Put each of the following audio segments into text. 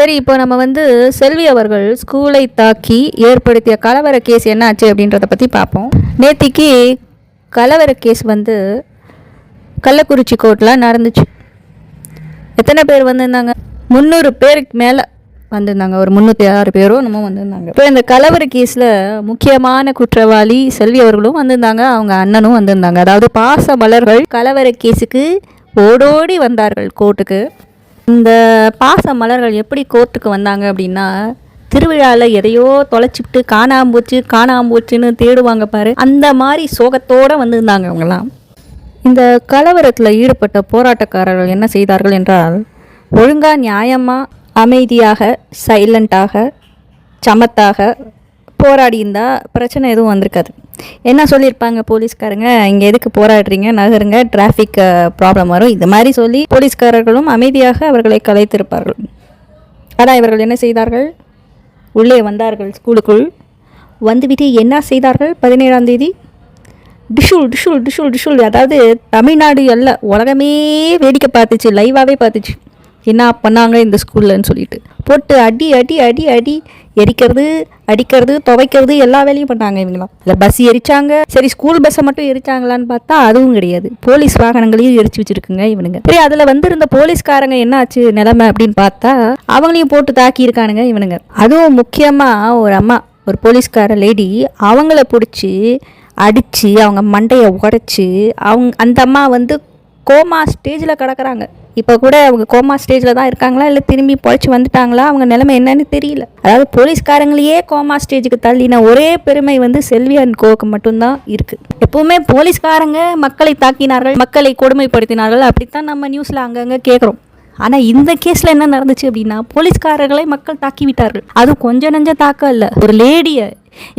சரி, இப்போ நம்ம வந்து செல்வி அவர்கள் ஸ்கூலை தாக்கி ஏற்படுத்திய கலவர கேஸ் என்னாச்சு அப்படின்றத பற்றி பார்ப்போம். நேத்திக்கு கலவர கேஸ் வந்து கள்ளக்குறிச்சி கோர்ட்டில் நடந்துச்சு. எத்தனை பேர் வந்திருந்தாங்க? 300 பேருக்கு மேலே வந்திருந்தாங்க. ஒரு 306 பேரோ என்னமோ வந்திருந்தாங்க. இப்போ இந்த கலவர கேஸில் முக்கியமான குற்றவாளி செல்வி அவர்களும் வந்திருந்தாங்க, அவங்க அண்ணனும் வந்திருந்தாங்க. அதாவது பாச மலர்கள் கலவர கேஸுக்கு ஓடோடி வந்தார்கள் கோர்ட்டுக்கு. இந்த பாச மலர்கள் எப்படி கோர்ட்டுக்கு வந்தாங்க அப்படின்னா, திருவிழாவில் எதையோ தொலைச்சிவிட்டு காணாம்போச்சுன்னு தேடுவாங்க பாரு, அந்த மாதிரி சோகத்தோடு வந்திருந்தாங்க அவங்களாம். இந்த கலவரத்தில் ஈடுபட்ட போராட்டக்காரர்கள் என்ன செய்தார்கள் என்றால், ஒழுங்காக நியாயமாக அமைதியாக சைலண்ட்டாக சமத்தாக போராடி இருந்தால் பிரச்சனை எதுவும் வந்திருக்காது. என்ன சொல்லியிருப்பாங்க போலீஸ்காரங்க, இங்கே எதுக்கு போராடுறீங்க, நகருங்க, டிராஃபிக் ப்ராப்ளம் வரும், இது மாதிரி சொல்லி போலீஸ்காரர்களும் அமைதியாக அவர்களை கலைத்திருப்பார்கள். ஆனால் இவர்கள் என்ன செய்தார்கள்? உள்ளே வந்தார்கள் ஸ்கூலுக்குள். வந்துவிட்டு என்ன செய்தார்கள்? 17ஆம் தேதி டிஷுல் டிஷுல் டிஷுல் டிஷுல், அதாவது தமிழ்நாடு அல்ல உலகமே வேடிக்கை பார்த்துச்சு, லைவாகவே பார்த்துச்சு என்ன பண்ணாங்க இந்த ஸ்கூல்லன்னு சொல்லிட்டு. போட்டு அடி அடி அடி அடி, எரிக்கிறது அடிக்கிறது துவைக்கிறது எல்லா வேலையும் பண்ணாங்க இவங்களாம். இல்லை பஸ் எரிச்சாங்க. சரி, ஸ்கூல் பஸ்ஸை மட்டும் எரிச்சாங்களான்னு பார்த்தா அதுவும் கிடையாது, போலீஸ் வாகனங்களையும் எரிச்சு வச்சுருக்குங்க இவனுங்க. சரி, அதில் வந்திருந்த போலீஸ்காரங்க என்ன ஆச்சு நிலைமை அப்படின்னு பார்த்தா அவங்களையும் போட்டு தாக்கி இருக்கானுங்க இவனுங்க. அதுவும் முக்கியமாக ஒரு அம்மா, ஒரு போலீஸ்கார லேடி, அவங்கள பிடிச்சி அடித்து அவங்க மண்டையை உடச்சி அந்த அம்மா வந்து கோமா ஸ்டேஜில் கிடக்குறாங்க. இப்போ கூட அவங்க கோமா ஸ்டேஜில் தான் இருக்காங்களா, இல்லை திரும்பி பொழைச்சி வந்துட்டாங்களா, அவங்க நிலைமை என்னன்னு தெரியல. அதாவது போலீஸ்காரங்களையே கோமா ஸ்டேஜுக்கு தள்ளின ஒரே பெருமை வந்து செல்வி அண்ட் கோவுக்கு மட்டும்தான் இருக்குது. எப்போவுமே போலீஸ்காரங்க மக்களை தாக்கினார்கள், மக்களை கொடுமைப்படுத்தினார்கள், அப்படித்தான் நம்ம நியூஸில் அங்கங்கே கேட்குறோம். ஆனால் இந்த கேஸில் என்ன நடந்துச்சு அப்படின்னா, போலீஸ்காரர்களை மக்கள் தாக்கி விட்டார்கள். அதுவும் கொஞ்சம் நஞ்சம் தாக்கம் இல்லை, ஒரு லேடியை.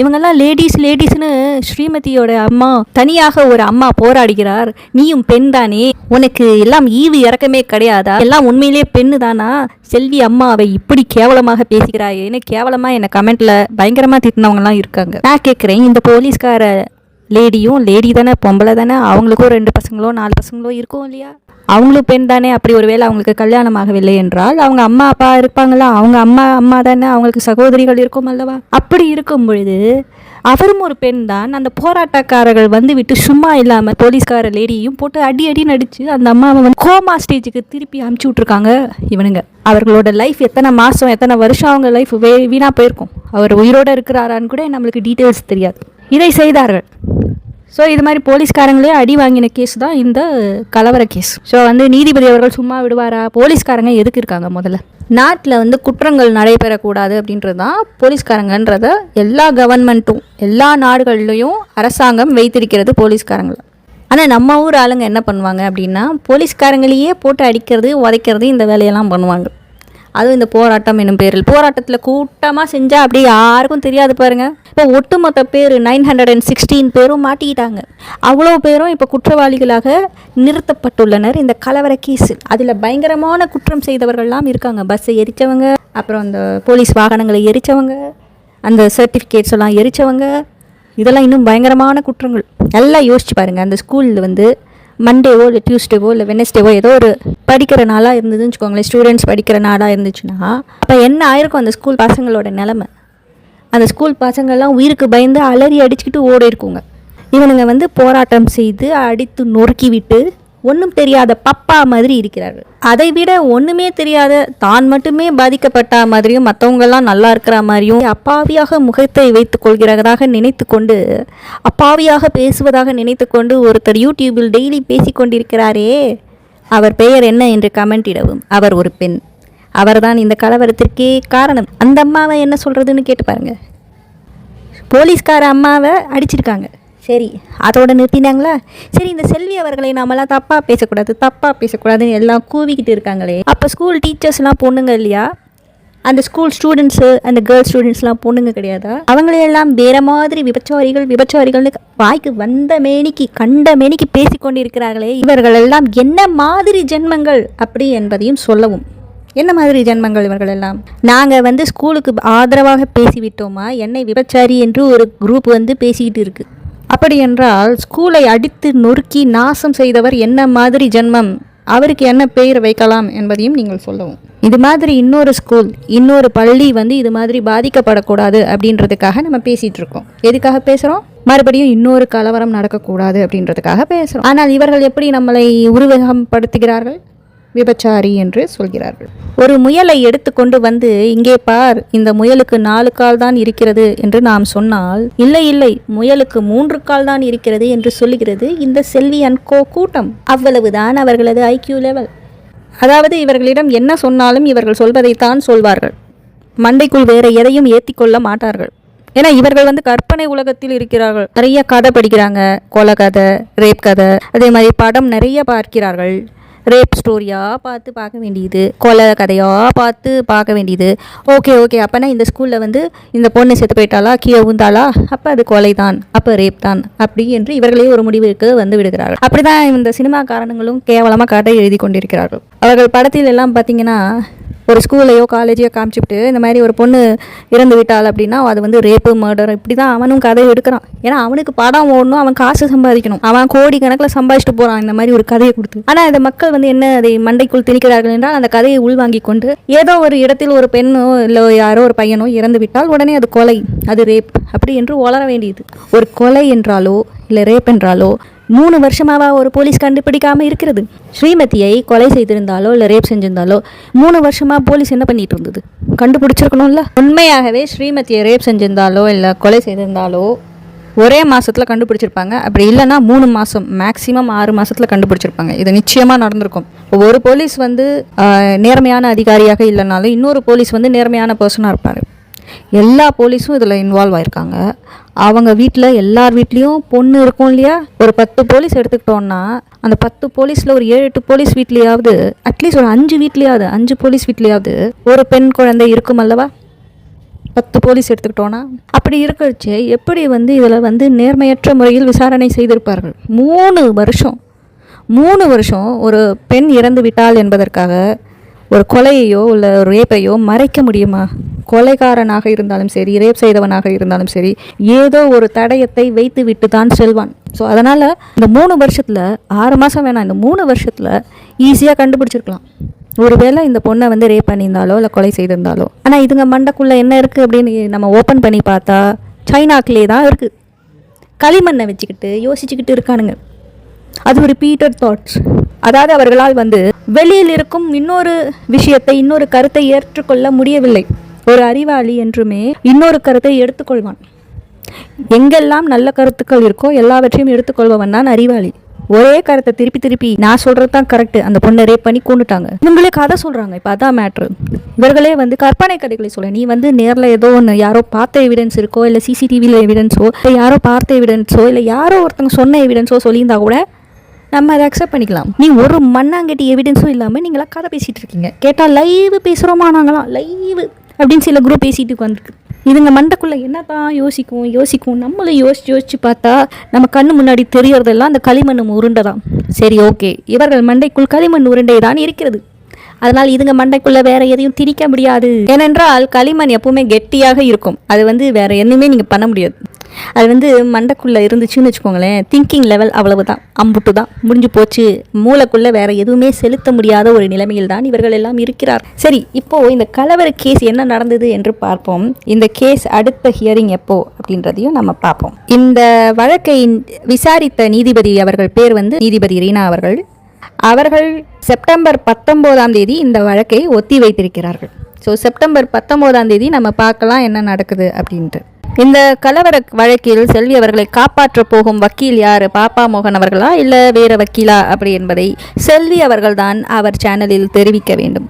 இவங்கெல்லாம் லேடிஸ்னு ஸ்ரீமதியோட அம்மா தனியாக ஒரு அம்மா போராடுகிறார். நீயும் பெண் தானே, உனக்கு எல்லாம் ஈவு இறக்கமே கிடையாதா, எல்லாம் உண்மையிலே பெண்ணு தானா, செல்வி அம்மாவை இப்படி கேவலமாக பேசுகிறாயேன்னு கேவலமாக என்னை கமெண்ட்டில் பயங்கரமாக திட்டினவங்கலாம் இருக்காங்க. நான் கேட்குறேன், இந்த போலீஸ்கார லேடியும் லேடி தானே, பொம்பளை தானே, அவங்களுக்கும் 2 பசங்களோ 4 பசங்களோ இருக்கும் இல்லையா, அவங்களும் பெண் தானே. அப்படி ஒரு வேளை அவங்களுக்கு கல்யாணம் ஆகவில்லை என்றால் அவங்க அம்மா அப்பா இருப்பாங்களா, அவங்க அம்மா தானே, அவங்களுக்கு சகோதரிகள் இருக்கும் அல்லவா. அப்படி இருக்கும் பொழுது அவரும் ஒரு பெண் தான். அந்த போராட்டக்காரர்கள் வந்து விட்டு சும்மா இல்லாமல் போலீஸ்கார லேடியையும் போட்டு அடி அடி நடிச்சு அந்த அம்மாவை வந்து கோமா ஸ்டேஜுக்கு திருப்பி அனுப்பிச்சி விட்ருக்காங்க இவனுங்க. அவர்களோட லைஃப் எத்தனை மாதம் எத்தனை வருஷம் அவங்க லைஃப் வீணாக போயிருக்கும். அவர் உயிரோடு இருக்கிறாரான்னு கூட நம்மளுக்கு டீட்டெயில்ஸ் தெரியாது. இதை செய்தார்கள். ஸோ இது மாதிரி போலீஸ்காரங்களே அடி வாங்கின கேஸ் தான் இந்த கலவர கேஸ். ஸோ வந்து நீதிபதி அவர்கள் சும்மா விடுவாரா? போலீஸ்காரங்க எதுக்கு இருக்காங்க? முதல்ல நாட்டில் வந்து குற்றங்கள் நடைபெறக்கூடாது அப்படின்றது தான் போலீஸ்காரங்கன்றத எல்லா கவர்மெண்ட்டும் எல்லா நாடுகள்லையும் அரசாங்கம் வைத்திருக்கிறது போலீஸ்காரங்களை. ஆனால் நம்ம ஊர் ஆளுங்க என்ன பண்ணுவாங்க அப்படின்னா, போலீஸ்காரங்களையே போட்டு அடிக்கிறது உதைக்கிறது இந்த வேலையெல்லாம் பண்ணுவாங்க. அதுவும் இந்த போராட்டம் என்னும் பேரில், போராட்டத்தில் கூட்டமாக செஞ்சால் அப்படியே யாருக்கும் தெரியாது பாருங்கள். இப்போ ஒட்டுமொத்த பேர் 916 பேரும் மாட்டிக்கிட்டாங்க. அவ்வளோ பேரும் இப்போ குற்றவாளிகளாக நிறுத்தப்பட்டுள்ளனர் இந்த கலவர கேஸு. அதில் பயங்கரமான குற்றம் செய்தவர்கள்லாம் இருக்காங்க. பஸ்ஸை எரித்தவங்க, அப்புறம் அந்த போலீஸ் வாகனங்களை எரித்தவங்க, அந்த சர்டிஃபிகேட்ஸ் எல்லாம் எரித்தவங்க, இதெல்லாம் இன்னும் பயங்கரமான குற்றங்கள். நல்லா யோசிச்சு பாருங்கள். அந்த ஸ்கூலில் வந்து மண்டேவோ இல்லை டியூஸ்டேவோ இல்லை வெனஸ்டேவோ ஏதோ ஒரு படிக்கிற நாளாக இருந்ததுன்னு வச்சுக்கோங்களேன், ஸ்டூடெண்ட்ஸ் படிக்கிற நாளாக இருந்துச்சுன்னா அப்போ என்ன ஆயிருக்கும் அந்த ஸ்கூல் பசங்களோட நிலமை? அந்த ஸ்கூல் பசங்கள்லாம் உயிருக்கு பயந்து அலறி அடிச்சுக்கிட்டு ஓடி இருக்குங்க. இவனுங்க வந்து போராட்டம் செய்து அடித்து நொறுக்கி விட்டு ஒன்றும் தெரியாத பப்பா மாதிரி இருக்கிறார்கள். அதை விட ஒன்றுமே தெரியாத தான் மட்டுமே பாதிக்கப்பட்ட மாதிரியும் மற்றவங்கெல்லாம் நல்லா இருக்கிற மாதிரியும் அப்பாவியாக முகத்தை வைத்துக் கொள்கிறதாக நினைத்து கொண்டு, அப்பாவியாக பேசுவதாக நினைத்து கொண்டு ஒருத்தர் யூடியூபில் டெய்லி பேசி கொண்டிருக்கிறாரே, அவர் பெயர் என்ன என்று கமெண்ட் இடவும். அவர் ஒரு பெண். அவர்தான் இந்த கலவரத்திற்கே காரணம். அந்த அம்மாவை என்ன சொல்கிறதுன்னு கேட்டு பாருங்கள். போலீஸ்கார அம்மாவை அடிச்சிருக்காங்க, சரி அதோடு நிறுத்தினாங்களா? சரி, இந்த செல்வி அவர்களை நாமெல்லாம் தப்பாக பேசக்கூடாதுன்னு எல்லாம் கூவிக்கிட்டு இருக்காங்களே, அப்போ ஸ்கூல் டீச்சர்ஸ்லாம் பொண்ணுங்க இல்லையா? அந்த ஸ்கூல் ஸ்டூடெண்ட்ஸு, அந்த கேர்ள்ஸ் ஸ்டூடெண்ட்ஸ்லாம் பொண்ணுங்க கிடையாதா? அவங்களையெல்லாம் வேற மாதிரி விபச்சாரிகள்னு வாய்க்கு வந்த மேனிக்கு கண்ட மேனிக்கு பேசிக்கொண்டு இருக்கிறார்களே, இவர்கள் எல்லாம் என்ன மாதிரி ஜென்மங்கள் அப்படி என்பதையும் சொல்லவும். என்ன மாதிரி ஜென்மங்கள் இவர்கள் எல்லாம்? நாங்கள் வந்து ஸ்கூலுக்கு ஆதரவாக பேசிவிட்டோமா? என்னை விபச்சாரி என்று ஒரு குரூப் வந்து பேசிக்கிட்டு இருக்குது. அப்படி என்றால் ஸ்கூலை அடித்து நொறுக்கி நாசம் செய்தவர் என்ன மாதிரி ஜென்மம் அவருக்கு என்ன பெயர் வைக்கலாம் என்பதையும் நீங்கள் சொல்லவும். இது மாதிரி இன்னொரு ஸ்கூல், இன்னொரு பள்ளி வந்து இது மாதிரி பாதிக்கப்படக்கூடாது அப்படின்றதுக்காக நம்ம பேசிகிட்டு இருக்கோம். எதுக்காக பேசுகிறோம்? மறுபடியும் இன்னொரு கலவரம் நடக்கக்கூடாது அப்படின்றதுக்காக பேசுகிறோம். ஆனால் இவர்கள் எப்படி நம்மளை உருவகப்படுத்துகிறார்கள்? விபச்சாரி என்று சொல்கிறார்கள். ஒரு முயலை எடுத்துக்கொண்டு வந்து இங்கே பார், இந்த முயலுக்கு 4 கால் தான் இருக்கிறது என்று நாம் சொன்னால், இல்லை இல்லை முயலுக்கு 3 கால் தான் இருக்கிறது என்று சொல்லுகிறது இந்த செல்வி அண்ட் கோ கூட்டம். அவ்வளவுதான் அவர்களது ஐக்யூ லெவல். அதாவது இவர்களிடம் என்ன சொன்னாலும் இவர்கள் சொல்வதைத்தான் சொல்வார்கள். மண்டைக்குள் வேற எதையும் ஏற்றிக்கொள்ள மாட்டார்கள். ஏன்னா இவர்கள் வந்து கற்பனை உலகத்தில் இருக்கிறார்கள். நிறைய கதை படிக்கிறாங்க, கொலை கதை, ரேப் கதை, அதே மாதிரி படம் நிறைய பார்க்கிறார்கள். ரேப் ஸ்டோரியாக பார்க்க வேண்டியது, கொலை கதையாக பார்க்க வேண்டியது. ஓகே அப்போனா இந்த ஸ்கூலில் வந்து இந்த பொண்ணு செத்து போயிட்டாளா, கீழே ஊந்தாளா, அப்போ அது கொலை தான், அப்போ ரேப் தான், அப்படி என்று இவர்களே ஒரு முடிவுக்கு வந்து விடுகிறார்கள். அப்படி தான் இந்த சினிமா காரணங்களும் கேவலமாக கதை எழுதி கொண்டிருக்கிறார்கள். அவர்கள் படத்தில் எல்லாம் பார்த்தீங்கன்னா ஒரு ஸ்கூலையோ காலேஜையோ காமிச்சிவிட்டு இந்த மாதிரி ஒரு பொண்ணு இறந்து விட்டாள் அப்படின்னா அது வந்து ரேப்பு, மர்டர், இப்படி தான் அவனும் கதையை எடுக்கிறான். ஏன்னா அவனுக்கு படம் ஓடணும், அவன் காசு சம்பாதிக்கணும், அவன் கோடி கணக்கில் சம்பாதிச்சுட்டு போகிறான் இந்த மாதிரி ஒரு கதையை கொடுத்து. ஆனால் இந்த மக்கள் வந்து என்ன அதை மண்டைக்குள் திணிக்கிறார்கள் என்றால், அந்த கதையை உள்வாங்கி கொண்டு ஏதோ ஒரு இடத்தில் ஒரு பெண்ணோ இல்லை யாரோ ஒரு பையனோ இறந்து விட்டால் உடனே அது கொலை, அது ரேப் அப்படி என்று வளர வேண்டியது. ஒரு கொலை என்றாலோ இல்லை ரேப் என்றாலோ 3 வருஷமாவா ஒரு போலீஸ் கண்டுபிடிக்காமல் இருக்கிறது? ஸ்ரீமதியை கொலை செய்திருந்தாலோ இல்லை ரேப் செஞ்சிருந்தாலோ 3 வருஷமாக போலீஸ் என்ன பண்ணிட்டு இருந்தது? கண்டுபிடிச்சிருக்கணும்ல. உண்மையாகவே ஸ்ரீமதியை ரேப் செஞ்சிருந்தாலோ இல்லை கொலை செய்திருந்தாலோ ஒரே மாதத்தில் கண்டுபிடிச்சிருப்பாங்க. அப்படி இல்லைன்னா 3 மாதம், மேக்ஸிமம் 6 மாதத்தில் கண்டுபிடிச்சிருப்பாங்க. இது நிச்சயமாக நடந்திருக்கும். ஒரு போலீஸ் வந்து நேர்மையான அதிகாரியாக இல்லைனாலும் இன்னொரு போலீஸ் வந்து நேர்மையான பர்சனாக இருப்பார். எல்லா போலீஸும் இதில் இன்வால்வ் ஆயிருக்காங்க. அவங்க வீட்டில் எல்லார் வீட்லேயும் பொண்ணு இருக்கும் இல்லையா? ஒரு 10 போலீஸ் எடுத்துக்கிட்டோன்னா அந்த 10 போலீஸில் ஒரு 7-8 போலீஸ் வீட்லேயாவது, அட்லீஸ்ட் ஒரு 5 வீட்லேயாவது, 5 போலீஸ் வீட்லேயாவது ஒரு பெண் குழந்தை இருக்கும் அல்லவா? 10 போலீஸ் எடுத்துக்கிட்டோன்னா அப்படி இருக்கிறச்சு எப்படி வந்து இதில் வந்து நேர்மையற்ற முறையில் விசாரணை செய்திருப்பார்கள்? 3 வருஷம் ஒரு பெண் இறந்து விட்டாள் என்பதற்காக ஒரு கொலையையோ இல்லை ஒரு ரேப்பையோ மறைக்க முடியுமா? கொலைகாரனாக இருந்தாலும் சரி, ரேப் செய்தவனாக இருந்தாலும் சரி, ஏதோ ஒரு தடயத்தை வைத்து விட்டு தான் செல்வான். ஸோ அதனால் இந்த 3 வருஷத்தில் 6 மாதம் வேணாம், இந்த 3 வருஷத்தில் ஈஸியாக கண்டுபிடிச்சிருக்கலாம். ஒருவேளை இந்த பொண்ணை வந்து ரேப் பண்ணியிருந்தாலோ இல்லை கொலை செய்திருந்தாலோ. ஆனால் இதுங்க மண்டைக்குள்ளே என்ன இருக்குது அப்படின்னு நம்ம ஓப்பன் பண்ணி பார்த்தா சைனாக்கிலே தான் இருக்குது. களிமண்ணை வச்சுக்கிட்டு யோசிச்சுக்கிட்டு இருக்கானுங்க. அது ஒரு ரிப்பீட்டட் தாட்ஸ். அதாவது அவர்களால் வந்து வெளியில் இருக்கும் இன்னொரு விஷயத்தை, இன்னொரு கருத்தை ஏற்றுக்கொள்ள முடியவில்லை. ஒரு அறிவாளி என்றுமே இன்னொரு கருத்தை எடுத்துக்கொள்வான். எங்கெல்லாம் நல்ல கருத்துக்கள் இருக்கோ எல்லாவற்றையும் எடுத்துக்கொள்பவன் தான் அறிவாளி. ஒரே கருத்தை திருப்பி நான் சொல்கிறது தான் கரெக்டு, அந்த பொண்ணை ரேப் பண்ணி கொண்டுட்டாங்க, இவங்களே கதை சொல்கிறாங்க. இப்போ அதான் மேட்ரு. இவர்களே வந்து கற்பனை கதைகளை சொல்ல, நீ வந்து நேரில் ஏதோ ஒன்று யாரோ பார்த்த எவிடன்ஸ் இருக்கோ இல்லை சிசிடிவியில் எவிடன்ஸோ இல்லை யாரோ பார்த்த எவிடன்ஸோ இல்லை யாரோ ஒருத்தங்க சொன்ன எவிடன்ஸோ சொல்லியிருந்தா கூட நம்ம அதை அக்செப்ட் பண்ணிக்கலாம். நீ ஒரு மண்ணாங்கட்டி எவிடன்ஸும் இல்லாமல் நீங்களாம் கதை பேசிகிட்டு இருக்கீங்க. கேட்டால் லைவ் பேசுகிறோமா நாங்களாம், லைவ் அப்படின்னு சில குரூப் பேசிட்டு வந்துருக்கு. இதுங்க மண்டைக்குள்ளே என்ன தான் யோசிக்கும். நம்மளும் யோசிச்சு பார்த்தா நம்ம கண்ணு முன்னாடி தெரியறதெல்லாம் அந்த களிமண் உருண்டை தான். சரி, ஓகே, இவர்கள் மண்டைக்குள் களிமண் உருண்டை தான் இருக்கிறது. அதனால் இதுங்க மண்டைக்குள்ளே வேற எதையும் திணிக்க முடியாது. ஏனென்றால் களிமண் எப்பவுமே கெட்டியாக இருக்கும். அது வந்து வேற எதுவுமே நீங்கள் பண்ண முடியாது. அது வந்து மண்டைக்குள்ளே இருந்துச்சுன்னு வச்சுக்கோங்களேன், திங்கிங் லெவல் அவ்வளவு தான், அம்புட்டு தான், முடிஞ்சு போச்சு. மூளைக்குள்ளே வேற எதுவுமே செலுத்த முடியாத ஒரு நிலைமையில் தான் இவர்கள் எல்லாம் இருக்கிறார். சரி, இப்போது இந்த கலவர கேஸ் என்ன நடந்தது என்று பார்ப்போம். இந்த கேஸ் அடுத்த ஹியரிங் எப்போ அப்படின்றதையும் நம்ம பார்ப்போம். இந்த வழக்கை விசாரித்த நீதிபதி அவர்கள் பேர் வந்து நீதிபதி ரீனா அவர்கள் செப்டம்பர் 19ஆம் தேதி இந்த வழக்கை ஒத்தி வைத்திருக்கிறார்கள். ஸோ செப்டம்பர் 19ஆம் தேதி நம்ம பார்க்கலாம் என்ன நடக்குது அப்படின்ட்டு. இந்த கலவர வழக்கில் செல்வி அவர்களை காப்பாற்ற போகும் வக்கீல் யார்? பாப்பா மோகன் அவர்களா இல்லை வேற வக்கீலா அப்படி என்பதை செல்வி அவர்கள்தான் அவர் சேனலில் தெரிவிக்க வேண்டும்.